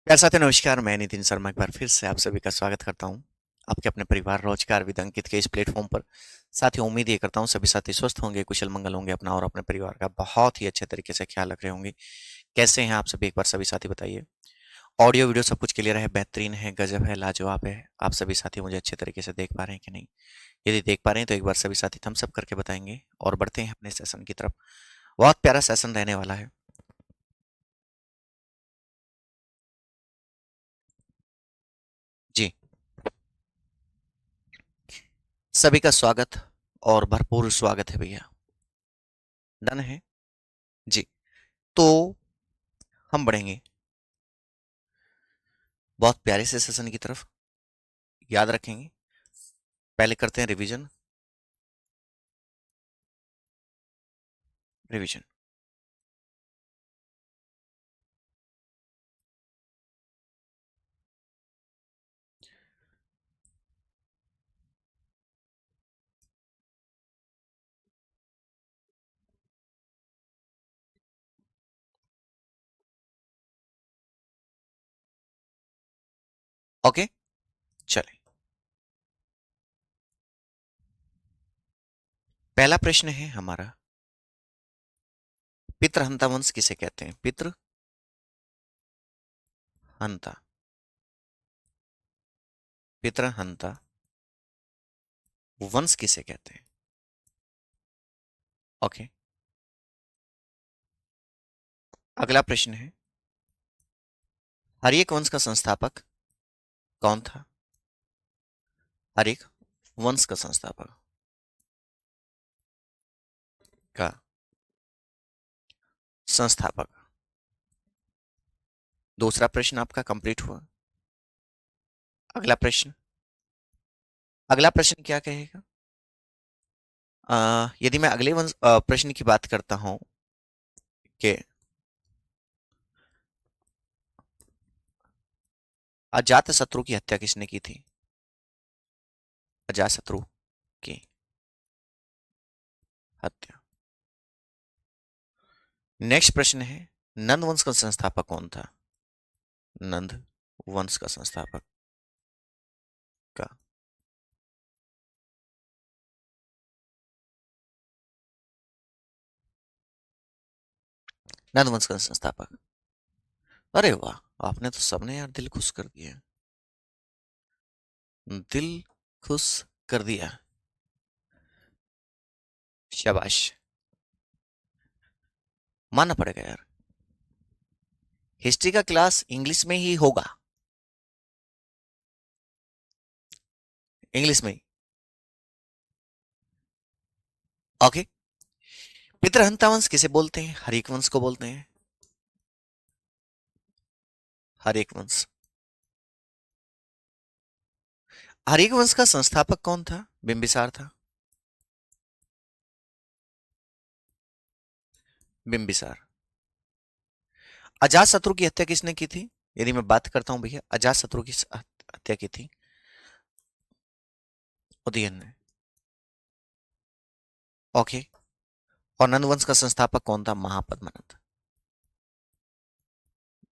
प्यार साथियों नमस्कार। मैं नितिन शर्मा एक बार फिर से आप सभी का स्वागत करता हूं आपके अपने परिवार रोजगार विद अंकित के इस प्लेटफॉर्म पर। साथियों उम्मीद ये करता हूं सभी साथी स्वस्थ होंगे, कुशल मंगल होंगे, अपना और अपने परिवार का बहुत ही अच्छे तरीके से ख्याल रख रहे होंगे। कैसे हैं आप सभी, एक बार सभी साथी बताइए। ऑडियो वीडियो सब कुछ क्लियर है, बेहतरीन है, गजब है, लाजवाब है। आप सभी साथी मुझे अच्छे तरीके से देख पा रहे हैं कि नहीं? यदि देख पा रहे हैं तो एक बार सभी साथी थम्स अप करके बताएंगे और बढ़ते हैं अपने सेशन की तरफ। बहुत प्यारा सेशन रहने वाला है। जी, सभी का स्वागत और भरपूर स्वागत है भैया। डन है जी। तो हम बढ़ेंगे बहुत प्यारे से सेशन की तरफ। याद रखेंगे, पहले करते हैं रिवीजन। रिवीजन ओके, चले। पहला प्रश्न है हमारा, पितृहंता वंश किसे कहते हैं? पितृहंता, पितृहंता वंश किसे कहते हैं? ओके, अगला प्रश्न है, हर्यक वंश का संस्थापक कौन था? हर्यक वंश का संस्थापक का संस्थापक। दूसरा प्रश्न आपका कंप्लीट हुआ। अगला प्रश्न, अगला प्रश्न क्या कहेगा? यदि मैं अगले वंश प्रश्न की बात करता हूं कि अजात शत्रु की हत्या किसने की थी? अजात शत्रु की हत्या। नेक्स्ट प्रश्न है, नंद वंश का संस्थापक कौन था? नंद वंश का संस्थापक का नंद वंश का संस्थापक। अरे वाह, आपने तो सबने यार दिल खुश कर दिया। दिल खुश कर दिया, शाबाश, मानना पड़ेगा यार। हिस्ट्री का क्लास इंग्लिश में ही होगा, इंग्लिश में ही। ओके, पितृहंता वंश किसे बोलते हैं? हरिक वंश को बोलते हैं। हरिक वंश। हरिक वंश का संस्थापक कौन था? बिंबिसार था। बिंबिसार। अजात शत्रु की हत्या किसने की थी? यदि मैं बात करता हूं भैया, अजात शत्रु की हत्या की थी उदयन ने। ओके, और नंद वंश का संस्थापक कौन था? महापद्मनंद।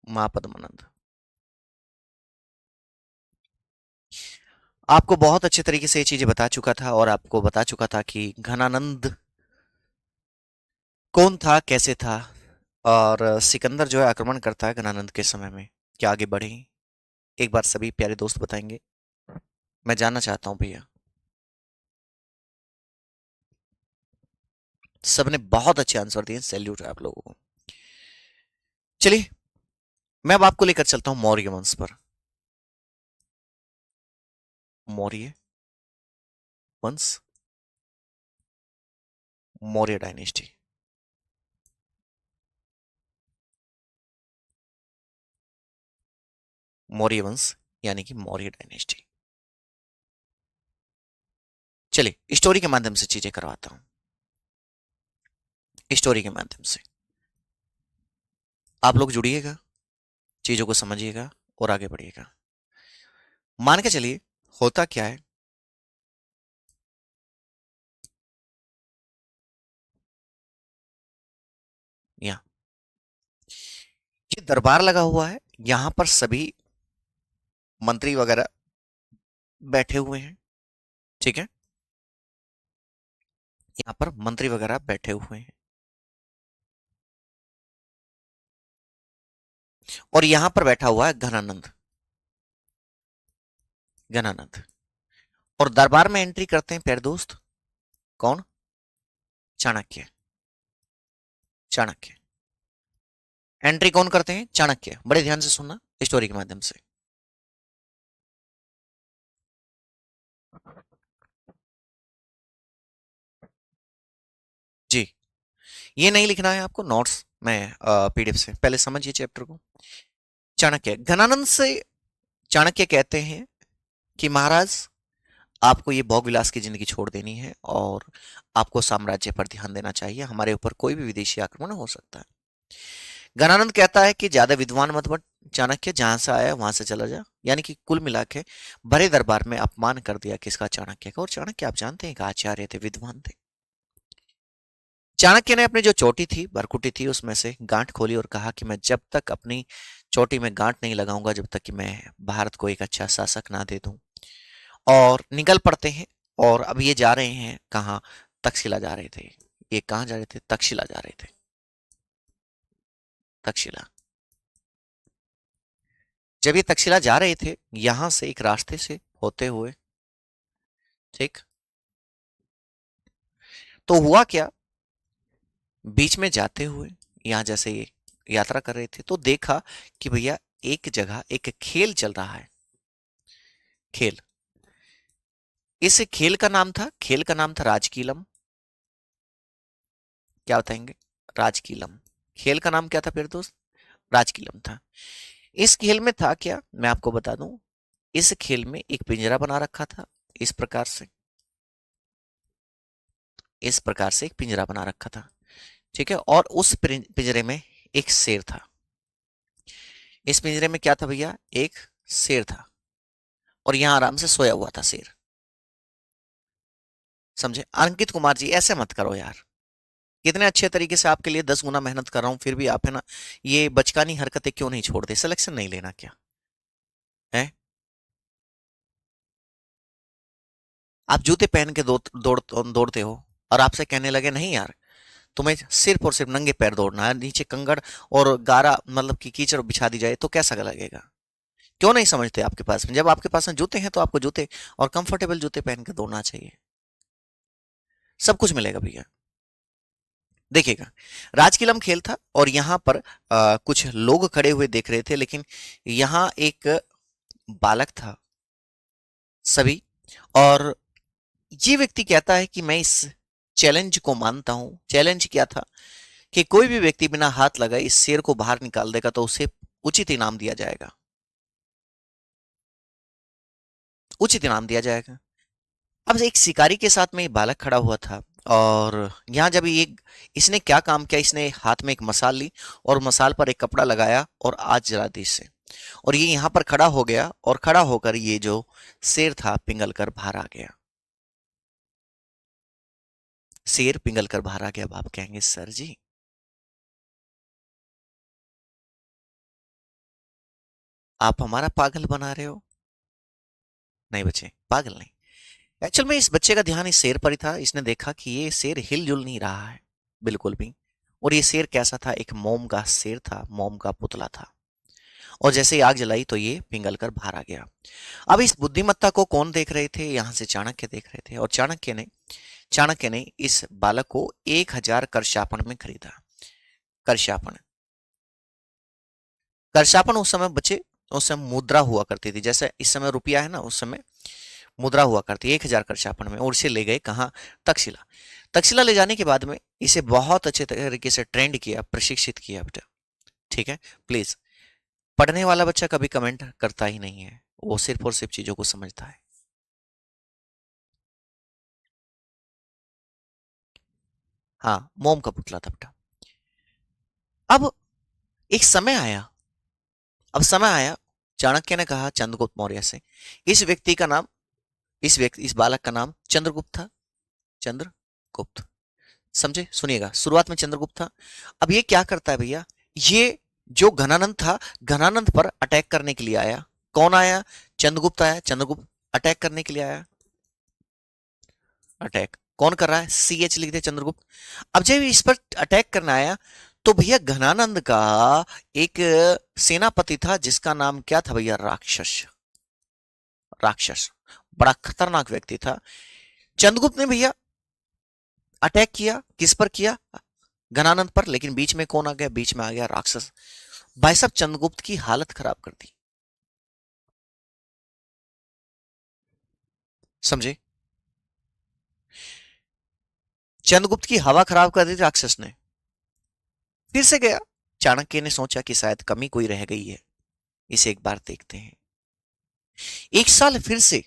महापद्मनंद। आपको बहुत अच्छे तरीके से ये चीजें बता चुका था और आपको बता चुका था कि घनानंद कौन था, कैसे था, और सिकंदर जो है आक्रमण करता है घनानंद के समय में। क्या आगे बढ़े? एक बार सभी प्यारे दोस्त बताएंगे, मैं जानना चाहता हूं भैया। सबने बहुत अच्छे आंसर दिए, सैल्यूट है आप लोगों को। चलिए, मैं अब आपको लेकर चलता हूं मौर्य वंश पर। मौर्य वंश, मौर्य डायनेस्टी। मौर्य वंश यानी कि मौर्य डायनेस्टी। चलिए स्टोरी के माध्यम से चीजें करवाता हूं। स्टोरी के माध्यम से आप लोग जुड़िएगा, चीजों को समझिएगा और आगे बढ़िएगा। मान के चलिए, होता क्या है, यहाँ ये दरबार लगा हुआ है, यहां पर सभी मंत्री वगैरह बैठे हुए हैं। ठीक है, यहां पर मंत्री वगैरह बैठे हुए हैं और यहां पर बैठा हुआ है घनानंद। घनानंद और दरबार में एंट्री करते हैं प्यारे दोस्त, कौन? चाणक्य। चाणक्य एंट्री कौन करते हैं? चाणक्य। बड़े ध्यान से सुनना स्टोरी के माध्यम से। जी, ये नहीं लिखना है आपको नोट्स में, पीडीएफ से पहले समझिए चैप्टर को। चाणक्य, घनानंद से चाणक्य कहते हैं कि महाराज, आपको ये भोग विलास की जिंदगी छोड़ देनी है और आपको साम्राज्य पर ध्यान देना चाहिए। हमारे ऊपर कोई भी विदेशी आक्रमण हो सकता है। घनानंद कहता है कि ज्यादा विद्वान मत बन चाणक्य, जहां से आया वहां से चला जा। यानी कि कुल मिला के भरे दरबार में अपमान कर दिया किसका? चाणक्य का। और चाणक्य आप जानते हैं कि आचार्य थे, विद्वान थे। चाणक्य ने अपनी जो चोटी थी, भरकुटी थी, उसमें से गांठ खोली और कहा कि मैं जब तक अपनी चोटी में गांठ नहीं लगाऊंगा, जब तक कि मैं भारत को एक अच्छा शासक ना दे दूं। और निकल पड़ते हैं। और अब ये जा रहे हैं कहाँ? तक्षशिला जा रहे थे। ये कहाँ जा रहे थे? तक्षशिला जा रहे थे। तक्षशिला। जब ये तक्षशिला जा रहे थे, यहां से एक रास्ते से होते हुए, ठीक, तो हुआ क्या, बीच में जाते हुए यहां जैसे ये यात्रा कर रहे थे तो देखा कि भैया एक जगह एक खेल चल रहा है। खेल। इस खेल का नाम था राजकीलम। क्या बताएंगे? राजकीलम। खेल का नाम क्या था फिर दोस्त? राजकीलम था। इस खेल में था क्या, मैं आपको बता दूं। इस खेल में एक पिंजरा बना रखा था, इस प्रकार से। इस प्रकार से एक पिंजरा बना रखा था। ठीक है, और उस पिंजरे में एक शेर था। इस पिंजरे में क्या था भैया? एक शेर था और यहां आराम से सोया हुआ था शेर। समझे? अंकित कुमार जी, ऐसे मत करो यार। कितने अच्छे तरीके से आपके लिए 10 गुना मेहनत कर रहा हूं, फिर भी आप है ना, ये बचकानी हरकतें क्यों नहीं छोड़ते? सिलेक्शन नहीं लेना क्या है? आप जूते पहन के दौड़ते हो और आपसे कहने लगे नहीं यार, तुम्हें सिर्फ और सिर्फ नंगे पैर दौड़ना है, नीचे कंकड़ और गारा मतलब कि कीचड़ बिछा दी जाए तो कैसा लगेगा? क्यों नहीं समझते? आपके पास में, जब आपके पास में जूते हैं तो आपको जूते और कंफर्टेबल जूते पहन के दौड़ना चाहिए। सब कुछ मिलेगा भैया। देखिएगा, राजकीलम खेल था और यहाँ पर कुछ लोग खड़े हुए देख रहे थे, लेकिन यहाँ एक बालक था सभी। और ये व्यक्ति कहता है कि मैं इस चैलेंज को मानता हूं। चैलेंज क्या था कि कोई भी व्यक्ति बिना हाथ लगाए इस शेर को बाहर निकाल देगा तो उसे उचित इनाम दिया जाएगा। उचित इनाम दिया जाएगा। अब एक शिकारी के साथ में ये बालक खड़ा हुआ था और यहाँ जब ये इसने क्या काम किया, इसने हाथ में एक मसाल ली और मसाल पर एक कपड़ा लगाया और आग जला दी इससे। और ये यहाँ पर खड़ा हो गया और खड़ा होकर ये जो शेर था पिघल कर बाहर आ गया। शेर पिघल कर बाहर आ गया। अब आप कहेंगे सर जी, आप हमारा पागल बना रहे हो। नहीं बच्चे, पागल नहीं। एक्चुअल में इस बच्चे का ध्यान इस शेर पर ही था। इसने देखा कि ये शेर हिलजुल नहीं रहा है बिल्कुल भी। और ये शेर कैसा था? एक मोम का शेर था, मोम का पुतला था। और जैसे ही आग जलाई तो ये पिघल कर बाहर आ गया। अब इस बुद्धिमत्ता को कौन देख रहे थे? यहां से चाणक्य देख रहे थे। और चाणक्य ने इस बालक को 1000 करशापन में खरीदा। करशापन। करशापन उस समय बच्चे, उस समय मुद्रा हुआ करती थी, जैसे इस समय रुपया है ना, उस समय मुद्रा हुआ करती है 1000 करशापन में। और इसे ले गए कहाँ? तक्षशिला। तक्षशिला ले जाने के बाद में इसे बहुत अच्छे तरीके से ट्रेंड किया, प्रशिक्षित किया बेटा। ठीक है, प्लीज। पढ़ने वाला बच्चा कभी कमेंट करता ही नहीं है, वो सिर्फ और सिर्फ चीजों को समझता है। हाँ, मोम का पुतला था बेटा। अब एक समय आया। अब समय आया, चाणक्य ने कहा चंद्रगुप्त मौर्य से, इस व्यक्ति का नाम, इस बालक का नाम चंद्रगुप्त था। चंद्रगुप्त। समझे? सुनिएगा, शुरुआत में चंद्रगुप्त था। अब ये क्या करता है भैया? ये जो घनानंद था, घनानंद पर अटैक करने के लिए आया। कौन आया? चंद्रगुप्त आया। चंद्रगुप्त अटैक करने के लिए आया। अटैक कौन कर रहा है? सी एच लिख दे, चंद्रगुप्त। अब जब इस पर अटैक करने आया तो भैया घनानंद का एक सेनापति था जिसका नाम क्या था भैया? राक्षस। राक्षस बड़ा खतरनाक व्यक्ति था। चंद्रगुप्त ने भैया अटैक किया। किस पर किया? घनानंद पर। लेकिन बीच में कौन आ गया? बीच में आ गया राक्षस। भाई साहब चंद्रगुप्त की हालत खराब कर दी। समझे? चंद्रगुप्त की हवा खराब कर दी राक्षस ने। फिर से गया। चाणक्य ने सोचा कि शायद कमी कोई रह गई है, इसे एक बार देखते हैं। एक साल फिर से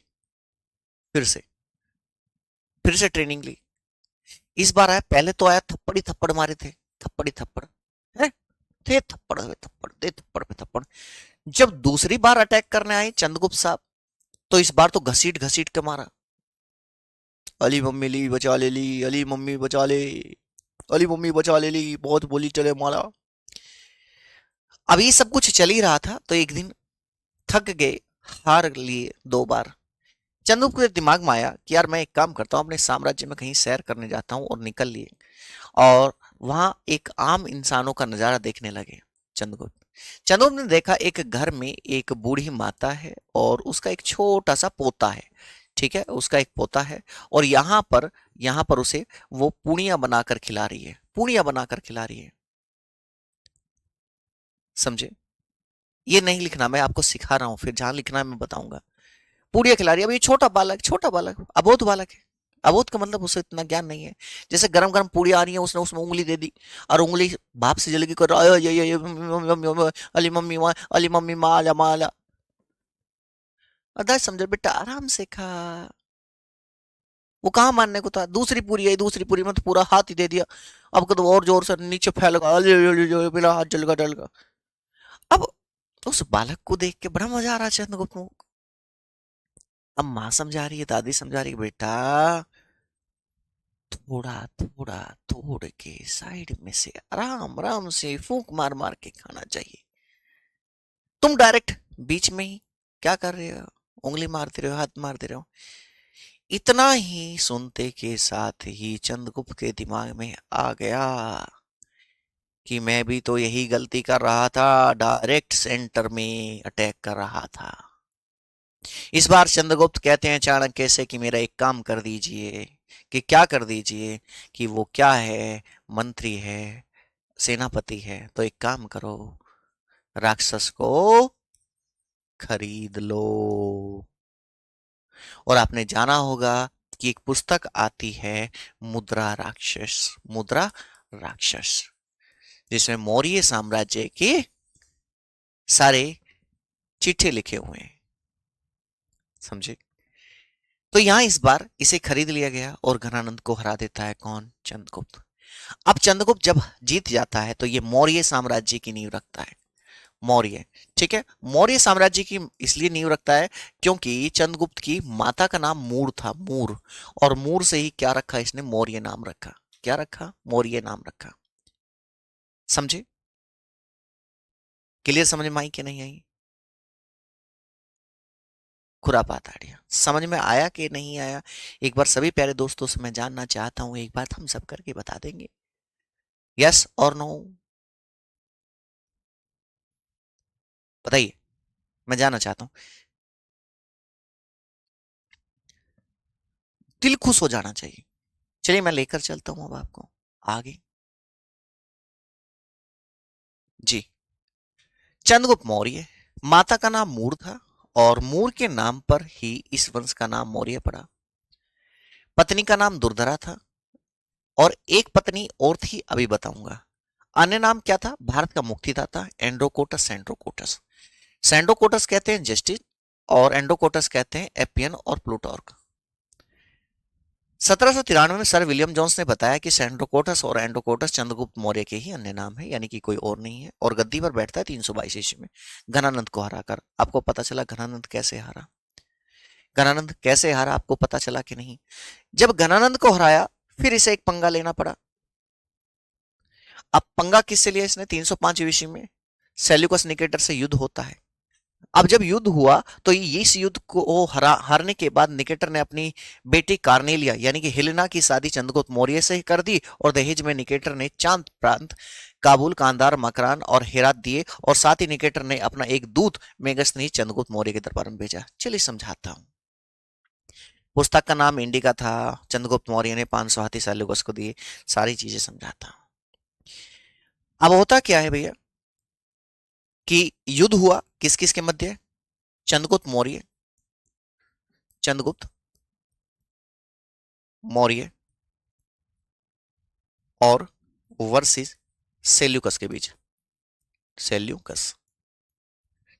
फिर से ट्रेनिंग ली। इस बार आया। पहले तो आया, थप्पड़ ही थप्पड़ मारे थे। थप्पड़ ही थप्पड़ है। थे थप्पड़ पे थप्पड़, दे थप्पड़ पे थप्पड़। जब दूसरी बार अटैक करने आए चंद्रगुप्त साहब, तो इस बार तो घसीट घसीट के मारा। अली मम्मी ली बचा ले ली, अली मम्मी बचा ले, अली मम्मी बचा ले ली, बहुत बोली चले मारा। अब ये सब कुछ चल ही रहा था तो एक दिन थक गए, हार लिए दो बार। चंद्रगुप्त के दिमाग में आया कि यार मैं एक काम करता हूँ, अपने साम्राज्य में कहीं सैर करने जाता हूँ, और निकल लिए। और वहां एक आम इंसानों का नजारा देखने लगे चंद्रगुप्त। चंद्रगुप्त ने देखा एक घर में एक बूढ़ी माता है और उसका एक छोटा सा पोता है। ठीक है, उसका एक पोता है। और यहाँ पर उसे वो पूड़ियां बनाकर खिला रही है, पूड़ियां बनाकर खिला रही है। समझे? ये नहीं लिखना, मैं आपको सिखा रहा हूं, फिर जहां लिखना है मैं बताऊंगा। पूड़ियां खिला रही है। अब ये छोटा बालक, अबोध बालक है। अबोध का मतलब उसे इतना ज्ञान नहीं है। जैसे गरम गरम पूड़ी आ रही है, उसने उसमें उंगली दे दी और उंगली भाप से जलेगी कर रहा है, ये अली मम्मी माँ, अली मम्मी माला माला। अदा समझो बेटा, आराम से खा। वो कहाँ मानने को था? दूसरी पूरी आई, दूसरी पूरी में तो पूरा हाथ ही दे दिया। अब को तो और जोर से नीचे फैलगा, मेरा हाथ जलगा जलगा। अब उस बालक को देख के बड़ा मजा आ रहा है चंद्रगुप्त को। अब माँ समझा रही है, दादी समझा रही है, बेटा थोड़ा थोड़ा तोड़ के साइड में से आराम आराम से फूंक मार मार के खाना चाहिए। तुम डायरेक्ट बीच में ही क्या कर रहे हो? उंगली मारते रहो, हाथ मारते रहो। इतना ही सुनते के साथ ही चंद्रगुप्त के दिमाग में आ गया कि मैं भी तो यही गलती कर रहा था, डायरेक्ट सेंटर में अटैक कर रहा था। इस बार चंद्रगुप्त कहते हैं चाणक्य से कि मेरा एक काम कर दीजिए। कि क्या कर दीजिए? कि वो क्या है, मंत्री है, सेनापति है, तो एक काम करो, राक्षस को खरीद लो। और आपने जाना होगा कि एक पुस्तक आती है, मुद्रा राक्षस, मुद्रा राक्षस, जिसमें मौर्य साम्राज्य के सारे चिट्ठे लिखे हुए हैं। समझे? तो यहां इस बार इसे खरीद लिया गया और घनानंद को हरा देता है कौन? चंद्रगुप्त। अब चंद्रगुप्त जब जीत जाता है तो ये मौर्य साम्राज्य की नींव रखता है। मौर्य, ठीक है, मौर्य साम्राज्य की इसलिए नींव रखता है क्योंकि चंद्रगुप्त की माता का नाम मूर था, मूर। और मूर से ही क्या रखा इसने? मौर्य नाम रखा। क्या रखा? मौर्य नाम रखा। समझे? क्लियर समझ में आई कि नहीं आई? खुरापात आइडिया समझ में आया कि नहीं आया? एक बार सभी प्यारे दोस्तों से मैं जानना चाहता हूं, एक बार हम सब करके बता देंगे, यस और नो? बताइए, मैं जानना चाहता हूं। दिल खुश हो जाना चाहिए। चलिए मैं लेकर चलता हूं अब आपको आगे। जी, चंद्रगुप्त मौर्य, माता का नाम मूर था और मूर के नाम पर ही इस वंश का नाम मौर्य पड़ा। पत्नी का नाम दुर्धरा था और एक पत्नी और थी, अभी बताऊंगा। अन्य नाम क्या था? भारत का मुक्तिदाता एंड्रोकोटस सेंड्रोकोटस। सेंड्रोकोटस कहते हैं जस्टिस और एंड्रोकोटस कहते हैं एपियन और प्लूटार्क। 1793 में सर विलियम जोन्स ने बताया कि सेंड्रोकोटस और एंड्रोकोटस चंद्रगुप्त मौर्य के ही अन्य नाम है, यानी कि कोई और नहीं है। और गद्दी पर बैठता है 322 ईस्वी में घनानंद को हराकर। आपको पता चला घनानंद कैसे हारा? घनानंद कैसे हारा आपको पता चला कि नहीं? जब घनानंद को हराया फिर इसे एक पंगा लेना पड़ा। अब पंगा किससे लिया इसने 305 ईस्वी में? सेल्यूकस निकेटर से युद्ध होता है। अब जब युद्ध हुआ तो इस युद्ध को हारने के बाद निकेटर ने अपनी बेटी कार्नेलिया यानी कि हेलेना की शादी चंद्रगुप्त मौर्य से कर दी और दहेज में निकेटर ने चांद प्रांत, काबुल, कांधार, मकरान और हेरात दिए और साथ ही निकेटर ने अपना एक दूत मेगस्थनीज चंद्रगुप्त मौर्य के दरबार में भेजा। चलिए समझाता हूं। पुस्तक का नाम इंडिका था। चंद्रगुप्त मौर्य ने 500 हाथी सेल्यूकस को दिए। सारी चीजें समझाता हूं। अब होता क्या है भैया कि युद्ध हुआ किस किस के मध्य? चंद्रगुप्त मौर्य, चंद्रगुप्त मौर्य और वर्सेस सेल्यूकस के बीच। सेल्यूकस,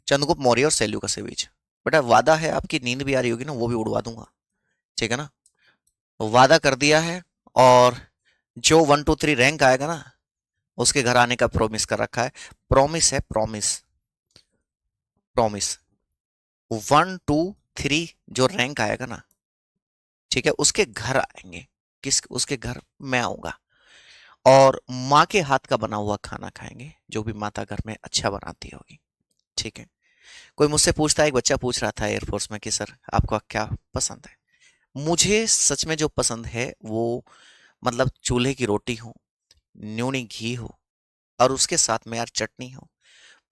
चंद्रगुप्त मौर्य और सेल्यूकस के बीच। बेटा वादा है, आपकी नींद भी आ रही होगी ना, वो भी उड़वा दूंगा, ठीक है ना। वादा कर दिया है और जो 1 2 3 रैंक आएगा ना उसके घर आने का प्रॉमिस कर रखा है। प्रॉमिस है, प्रॉमिस, प्रॉमिस। 1 2 3 जो रैंक आएगा ना, ठीक है, उसके घर आएंगे। किस? उसके घर मैं आऊंगा और माँ के हाथ का बना हुआ खाना खाएंगे, जो भी माता घर में अच्छा बनाती होगी, ठीक है। कोई मुझसे पूछता है, एक बच्चा पूछ रहा था एयरफोर्स में कि सर आपको क्या पसंद है? मुझे सच में जो पसंद है वो मतलब चूल्हे की रोटी हो, न्यूनी घी हो और उसके साथ में यार चटनी हो,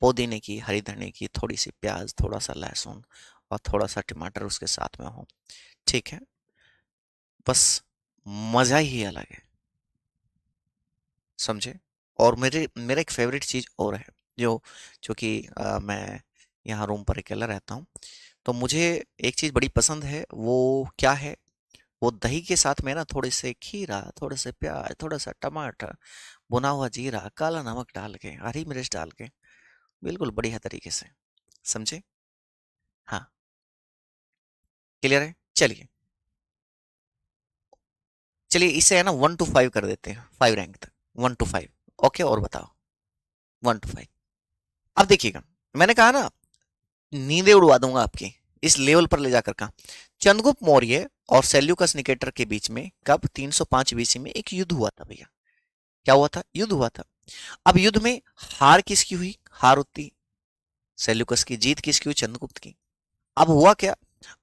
पुदीने की, हरी धनिया की, थोड़ी सी प्याज, थोड़ा सा लहसुन और थोड़ा सा टमाटर उसके साथ में हो, ठीक है। बस मजा ही अलग है, समझे। और मेरे मेरा एक फेवरेट चीज और है, जो जो कि मैं यहाँ रूम पर अकेला रहता हूँ, तो मुझे एक चीज बड़ी पसंद है। वो क्या है? वो दही के साथ में ना थोड़े से खीरा, थोड़े से प्याज, थोड़ा सा टमाटर, भुना हुआ जीरा, काला नमक डाल के, हरी मिर्च डाल के, बिल्कुल बढ़िया तरीके से, समझे। हाँ, क्लियर है। चलिए चलिए इसे है ना 1 to 5 कर देते हैं, 5 रैंक तक, 1 to 5। ओके, और बताओ 1 to 5। अब देखिएगा, मैंने कहा ना नींदें उड़वा दूंगा आपकी, इस लेवल पर ले जाकर का। चंद्रगुप्त मौर्य और सेल्यूकस निकेटर के बीच में कब 305 बीसी में एक युद्ध हुआ था भैया। क्या हुआ था? युद्ध हुआ था। अब युद्ध में हार किसकी हुई? हार होती सेल्यूकस की, जीत किसकी हुई? चंद्रगुप्त की। अब हुआ क्या?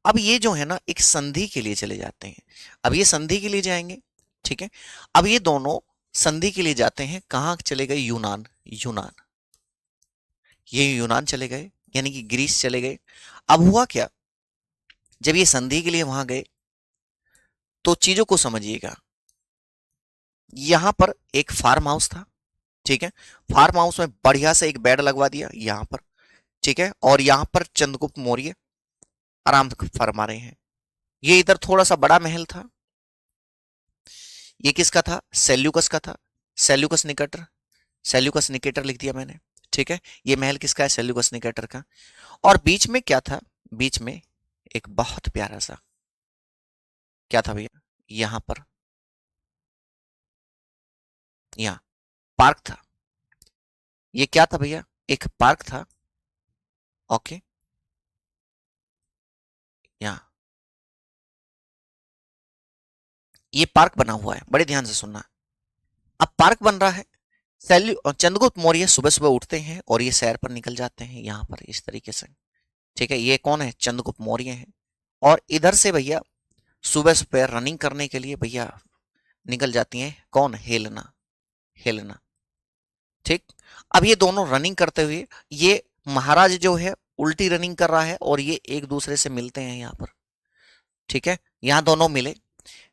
अब ये जो है ना एक संधि के लिए चले जाते हैं। अब ये संधि के लिए जाएंगे, ठीक है। अब ये दोनों संधि के लिए जाते हैं, कहां चले गए? यूनान, यूनान। ये यूनान चले गए, यानी कि ग्रीस चले गए। अब हुआ क्या? जब ये संधि के लिए वहां गए तो चीजों को समझिएगा। यहां पर एक फार्म हाउस था, ठीक है। फार्म हाउस में बढ़िया से एक बेड लगवा दिया यहां पर, ठीक है। और यहां पर चंद्रगुप्त मौर्य आराम फरमा रहे हैं। ये इधर थोड़ा सा बड़ा महल था। ये किसका था? सेल्यूकस का था। सेल्यूकस निकेटर, सेल्यूकस निकेटर लिख दिया मैंने, ठीक है। ये महल किसका है? सेल्यूकस निकेटर का। और बीच में क्या था? बीच में एक बहुत प्यारा सा, क्या था भैया? यहां पर, यहां पार्क था। ये क्या था भैया? एक पार्क था। ओके, यहां ये पार्क बना हुआ है, बड़े ध्यान से सुनना। अब पार्क बन रहा है। चंद्रगुप्त मौर्य सुबह सुबह उठते हैं और ये सैर पर निकल जाते हैं यहां पर इस तरीके से, ठीक है। ये कौन है? चंद्रगुप्त मौर्य है। और इधर से भैया सुबह सुबह रनिंग करने के लिए भैया निकल जाती हैं, कौन? हेलेना, हेलेना, ठीक। अब ये दोनों रनिंग करते हुए, ये महाराज जो है उल्टी रनिंग कर रहा है और ये एक दूसरे से मिलते हैं यहाँ पर, ठीक है। यहाँ दोनों मिले,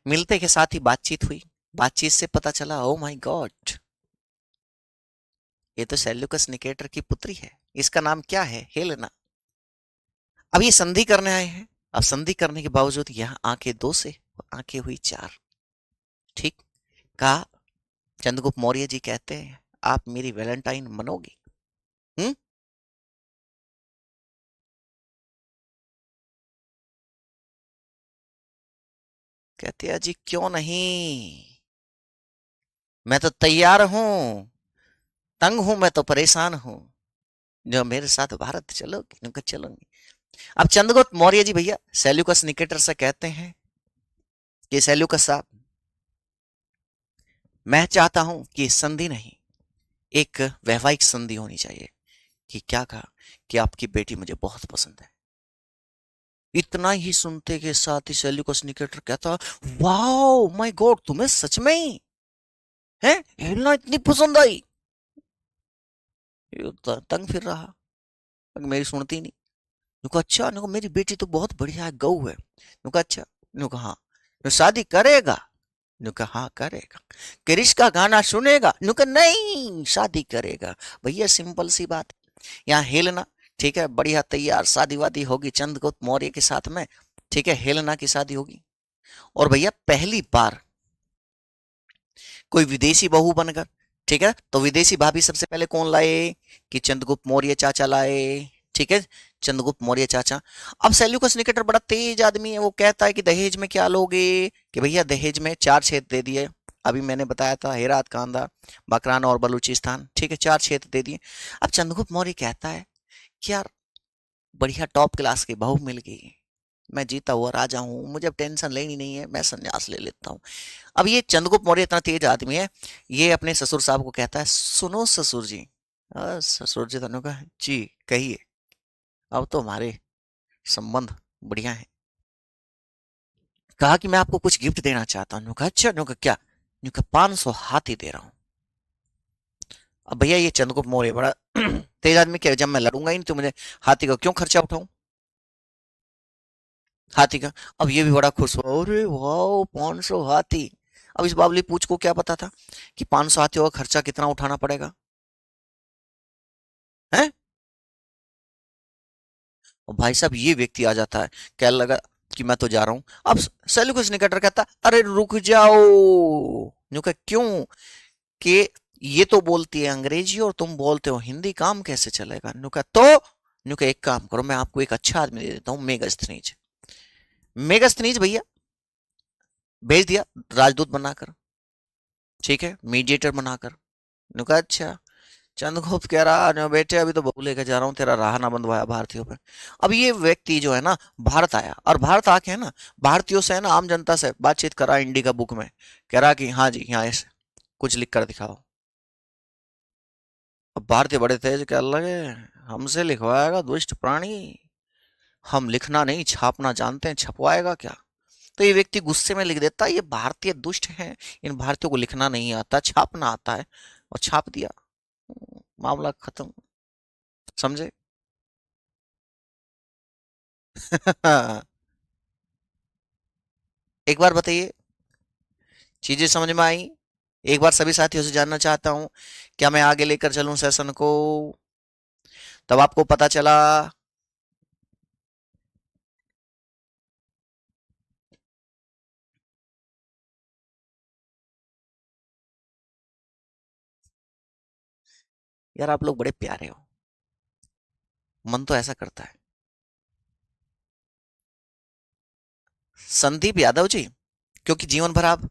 मिलते के साथ ही बातचीत हुई। बातचीत से पता चला, ओ माय गॉड, ये तो सेल्यूकस निकेटर की पुत्री है। इसका नाम क्या है? हेलेना। अब ये संधि करने आए हैं। अब संधि करने के बावजूद यहाँ आंखें 2 से आंखें हुई 4, ठीक। कहा, चंद्रगुप्त मौर्य जी कहते हैं आप मेरी वैलेंटाइन मनोगे? हम्म? कहते हैं जी क्यों नहीं, मैं तो तैयार हूं, तंग हूं, मैं तो परेशान हूं, जो मेरे साथ भारत चलोगे? उनका चलोगे। अब चंद्रगुप्त मौर्य जी भैया सेल्यूकस निकेटर से कहते हैं कि सेल्यूकस साहब, मैं चाहता हूं कि संधि नहीं, एक वैवाहिक संधि होनी चाहिए, कि क्या कहा कि आपकी बेटी मुझे बहुत पसंद है। इतना ही सुनते के साथ ही सेल्यूकस निकेटर कहता, वाओ माय गॉड, तुम्हें सच में ही है हेलना इतनी पसंद आई। ये तंग फिर रहा, मेरी सुनती नहीं। नुका अच्छा, नुका मेरी बेटी तो बहुत बढ़िया है, गऊ है। नुका अच्छा, नुका हाँ, नु शादी करेगा? नुका हाँ करेगा। क्रिश का गाना सुनेगा? नुका नहीं, शादी करेगा। भैया सिंपल सी बात, यहाँ हेलना ठीक है, बढ़िया तैयार, शादी वादी होगी चंद्रगुप्त मौर्य के साथ में, ठीक है, हेलना की शादी होगी। और भैया पहली बार कोई विदेशी बहू बनकर, ठीक है, तो विदेशी भाभी सबसे पहले कौन लाए? कि चंद्रगुप्त मौर्य चाचा लाए, ठीक है, चंद्रगुप्त मौर्य चाचा। अब सेल्यूकस निकेटर बड़ा तेज आदमी है, वो कहता है कि दहेज में क्या लोगे? कि भैया दहेज में 4 क्षेत्र दे दिए, अभी मैंने बताया था, हेरात, कांधा, बकरान और बलूचिस्तान, ठीक है, 4 क्षेत्र दे दिए। अब चंद्रगुप्त मौर्य कहता है कि यार बढ़िया टॉप क्लास की बहू मिल गई, मैं जीता हुआ राजा हूँ, मुझे अब टेंशन लेनी नहीं है, मैं संन्यास ले लेता हूँ। अब ये चंद्रगुप्त मौर्य इतना तेज आदमी है, ये अपने ससुर साहब को कहता है, सुनो ससुर जी। ससुर जी तनु का जी कहिए, अब तो हमारे संबंध बढ़िया है। कहा कि मैं आपको कुछ गिफ्ट देना चाहता हूँ। कहा अच्छा, नु क्या? नु कहा 500 हाथी दे रहा हूँ। अब भैया ये चंद्रगुप्त मौर्य बड़ा तेज आदमी, क्या जब मैं लड़ूंगा ही नहीं तो मुझे हाथी का क्यों खर्चा उठाऊं, हाथी का। अब ये भी बड़ा खुश हुआ, अरे वाह 500 हाथी। अब इस बावली पूछ को क्या पता था कि 500 हाथियों का खर्चा कितना उठाना पड़ेगा है। और भाई साहब ये व्यक्ति आ जाता है, क्या लगा कि मैं तो जा रहा हूं। अब सेल्यूकस निकेटर कहता, अरे रुक जाओ। न्यू कहा क्यों? कि ये तो बोलती है अंग्रेजी और तुम बोलते हो हिंदी, काम कैसे चलेगा? न्यू कहा तो, न्यू कहा एक काम करो, मैं आपको एक अच्छा आदमी दे देता हूँ, मेगास्थनीज। मेगास्थनीज भैया भेज दिया राजदूत बनाकर, ठीक है, मीडिएटर बनाकर। न्यू कहा अच्छा। चंद्रगुप्त कह रहा, "नो बेटे अभी तो बबू लेके जा रहा हूँ, तेरा राह ना बंधवाया भारतीयों पे।" अब ये व्यक्ति जो है ना भारत आया, और भारत आके है ना भारतीयों से है ना आम जनता से बातचीत करा इंडिका बुक में, कह रहा कि हाँ जी यहाँ ऐसे कुछ लिख कर दिखाओ। अब भारतीय बड़े तेज क्या लगे, हमसे लिखवाएगा दुष्ट प्राणी, हम लिखना नहीं छापना जानते हैं, छपवाएगा क्या? तो ये व्यक्ति गुस्से में लिख देता है, ये भारतीय दुष्ट हैं, इन भारतीयों को लिखना नहीं आता, छापना आता है, और छाप दिया। मामला खत्म, समझे? एक बार बताइए, चीजें समझ में आई? एक बार सभी साथियों से जानना चाहता हूं, क्या मैं आगे लेकर चलूं सेशन को? तब आपको पता चला। यार आप लोग बड़े प्यारे हो, मन तो ऐसा करता है। संदीप यादव जी, क्योंकि जीवन भर आप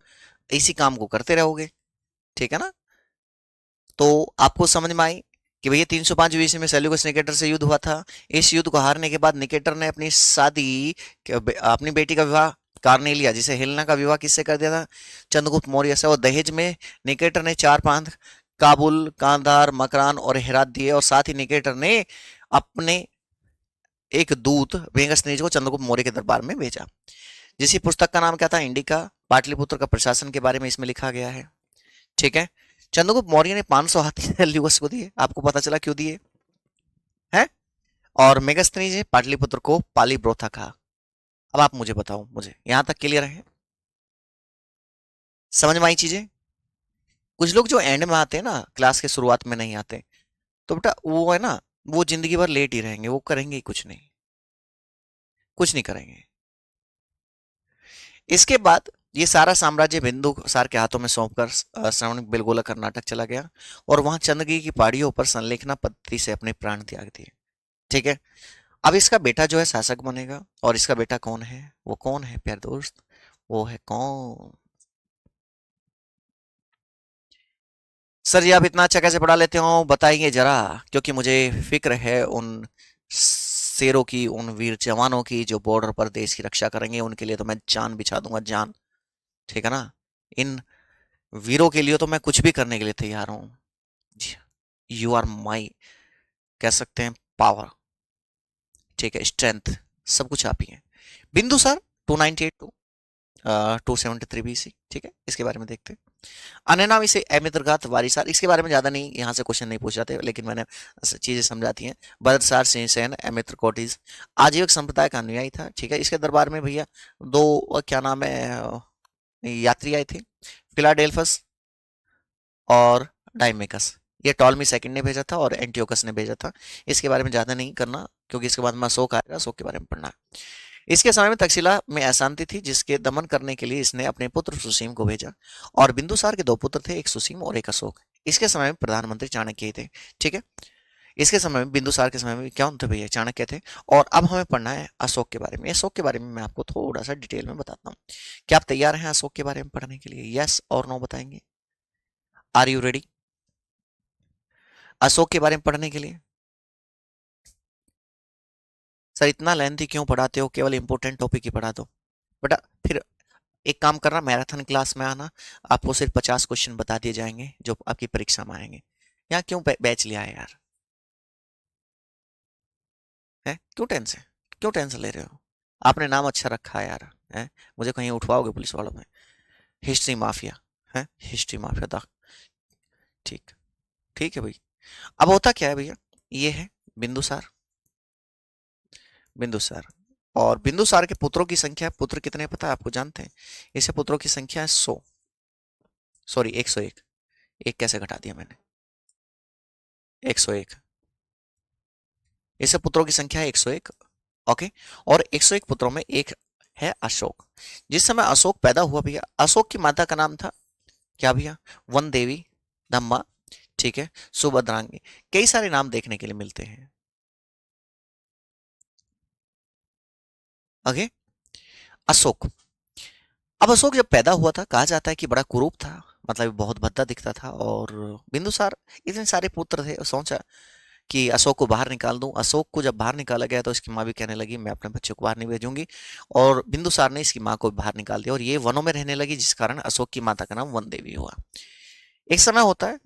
इसी काम को करते रहोगे, ठीक है ना, तो आपको समझ में आई कि भैया 305 ईस्वी में सेल्यूकस निकेटर से युद्ध हुआ था। इस युद्ध को हारने के बाद निकेटर ने अपनी शादी, अपनी बेटी का विवाह कार्नेलिया, जिसे हेलेना का विवाह किससे कर दिया था? चंद्रगुप्त मौर्य से। और दहेज में निकेटर ने 4 प्रांत काबुल, कांधार, मकरान और हेरात दिए, और साथ ही निकेटर ने अपने एक दूत वेंगसनेज को चंद्रगुप्त मौर्य के दरबार में भेजा। जिस पुस्तक का नाम क्या था? इंडिका, पाटलिपुत्र का प्रशासन के बारे में इसमें लिखा गया है, ठीक है। चंद्रगुप्त मौर्य ने 500 हाथी सेल्यूकस को दिए, आपको पता चला क्यों दिए हैं? और मेगास्थनीज ने पाटलिपुत्र को पालीब्रोथा कहा। अब आप मुझे बताओ, मुझे यहां तक क्लियर है? समझ में आई चीजें? कुछ लोग जो एंड में आते हैं ना, क्लास के शुरुआत में नहीं आते, तो बेटा वो है ना, वो जिंदगी भर लेट ही रहेंगे, वो करेंगे ही कुछ नहीं, कुछ नहीं करेंगे। इसके बाद ये सारा साम्राज्य बिंदुसार के हाथों में सौंपकर श्रवण बेलगोला कर्नाटक चला गया, और वहां चंद्रगिरी की पहाड़ियों पर संलेखना पद्धति से अपने प्राण त्याग दिए, ठीक है। अब इसका बेटा जो है शासक बनेगा, और इसका बेटा कौन है? वो कौन है प्यारे दोस्त? वो है कौन? सर जी आप इतना अच्छा कैसे पढ़ा लेते हो, बताइए जरा, क्योंकि मुझे फिक्र है उन शेरों की, उन वीर जवानों की जो बॉर्डर पर देश की रक्षा करेंगे, उनके लिए तो मैं जान बिछा दूंगा, जान, ठीक है ना। इन वीरों के लिए तो मैं कुछ भी करने के लिए तैयार हूँ। यू आर माई कह सकते हैं पावर, ठीक है, स्ट्रेंथ, सब कुछ आप ही हैं। बिंदुसार 298 टू 273 बीसी, ठीक है, इसके बारे में देखते हैं। अन्य नाम इसे अमित्रघात वारिसार, इसके बारे में ज्यादा नहीं, यहाँ से क्वेश्चन नहीं पूछ जाते, लेकिन मैंने चीजें समझाती हैं। भरतसार सिंहसेन अमित्र कोटिज आजीविक संप्रदाय का अनुयायी था, ठीक है। इसके दरबार में भैया दो क्या नाम है यात्री आए थे, फिलाडेल्फस और डाइमेकस। ये टॉलमी सेकंड ने भेजा था और एंटियोकस ने भेजा था। इसके बारे में ज्यादा नहीं करना, क्योंकि इसके बाद में अशोक आएगा, अशोक के बारे में पढ़ना है। इसके समय में तक्षशिला में अशांति थी, जिसके दमन करने के लिए इसने अपने पुत्र सुसीम को भेजा। और बिंदुसार के दो पुत्र थे, एक सुसीम और एक अशोक। इसके समय में प्रधानमंत्री चाणक्य ही थे, ठीक है। इसके समय में, बिंदुसार के समय में क्या थे भैया, चाणक्य थे। और अब हमें पढ़ना है अशोक के बारे में। अशोक के बारे में मैं आपको थोड़ा सा डिटेल में बताता हूँ। क्या आप तैयार हैं अशोक के बारे में पढ़ने के लिए? यस और नो बताएंगे? आर यू रेडी अशोक के बारे में पढ़ने के लिए? सर इतना लेंथी क्यों पढ़ाते हो, केवल इंपॉर्टेंट टॉपिक ही पढ़ा दो बेटा। फिर एक काम करना, मैराथन क्लास में आना, आपको सिर्फ 50 क्वेश्चन बता दिए जाएंगे जो आपकी परीक्षा में आएंगे। यहाँ क्यों बैच लिया है यार, है क्यों टेंशन ले रहे हो? आपने नाम अच्छा रखा है यार, है, मुझे कहीं उठवाओगे पुलिस वालों में? हिस्ट्री माफिया, है हिस्ट्री माफिया दा, ठीक, ठीक है भाई। अब होता क्या है भैया, ये है बिंदुसार, बिंदुसार। और बिंदुसार के पुत्रों की संख्या, पुत्र कितने पता है आपको, जानते हैं? इसे पुत्रों की संख्या है 100, सॉरी 101, एक कैसे घटा दिया मैंने, 101। इसे पुत्रों की संख्या है 101, ओके। और 101 पुत्रों में एक है अशोक। जिस समय अशोक पैदा हुआ भैया, अशोक की माता का नाम था क्या भैया, वन देवी, धम्मा, ठीक है, सुभद्रांगी। कई सारे नाम देखने के लिए मिलते हैं, ओके। अशोक, अब अशोक जब पैदा हुआ था, कहा जाता है कि बड़ा कुरूप था, मतलब बहुत भद्दा दिखता था। और बिंदुसार, इतने सारे पुत्र थे, सोचा कि अशोक को बाहर निकाल दूं। अशोक को जब बाहर निकाला गया तो इसकी माँ भी कहने लगी मैं अपने बच्चे को बाहर नहीं भेजूंगी। और बिंदुसार ने इसकी माँ को बाहर निकाल दिया और ये वनों में रहने लगी, जिस कारण अशोक की माता का नाम वन देवी हुआ। एक समय होता है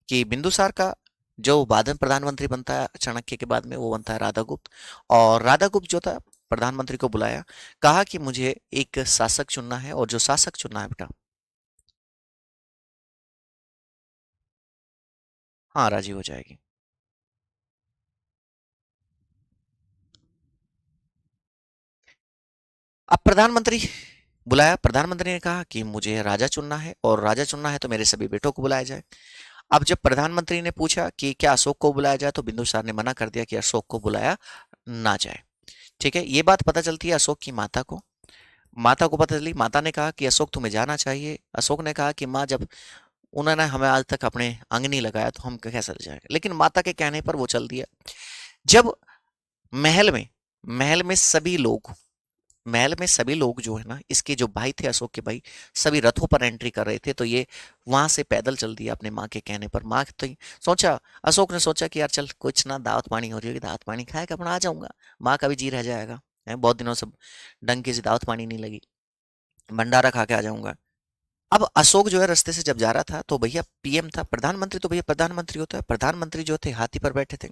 कि बिंदुसार का जो बाद में प्रधानमंत्री बनता है चाणक्य के बाद में, वो बनता है राधागुप्त। और राधागुप्त जो था, प्रधानमंत्री को बुलाया, कहा कि मुझे एक शासक चुनना है, और जो शासक चुनना है बेटा, हाँ राजी हो जाएगी। अब प्रधानमंत्री बुलाया, प्रधानमंत्री ने कहा कि मुझे राजा चुनना है, और राजा चुनना है तो मेरे सभी बेटों को बुलाया जाए। अब जब प्रधानमंत्री ने पूछा कि क्या अशोक को बुलाया जाए, तो बिंदुसार ने मना कर दिया कि अशोक को बुलाया ना जाए, ठीक है। ये बात पता चलती है अशोक की माता को, माता को पता चली। माता ने कहा कि अशोक तुम्हें जाना चाहिए। अशोक ने कहा कि माँ, जब उन्होंने हमें आज तक अपने अंग नहीं लगाया तो हम कैसे जाएंगे, लेकिन माता के कहने पर वो चल दिया। जब महल में महल में सभी लोग महल में सभी लोग जो है ना, इसके जो भाई थे, अशोक के भाई, सभी रथों पर एंट्री कर रहे थे, तो ये वहां से पैदल चल दिया अपने माँ के कहने पर। माँ तो सोचा, अशोक ने सोचा कि यार चल कुछ ना, दावत पानी हो रही होगी, दावत पानी खाएगा अपना आ जाऊंगा, माँ का भी जी रह जाएगा, है बहुत दिनों से ढंग की सी दावत पानी नहीं लगी, भंडारा खा के आ जाऊंगा। अब अशोक जो है रास्ते से जब जा रहा था, तो भैया पीएम था, प्रधानमंत्री तो भैया प्रधानमंत्री होता है, प्रधानमंत्री जो थे हाथी पर बैठे थे,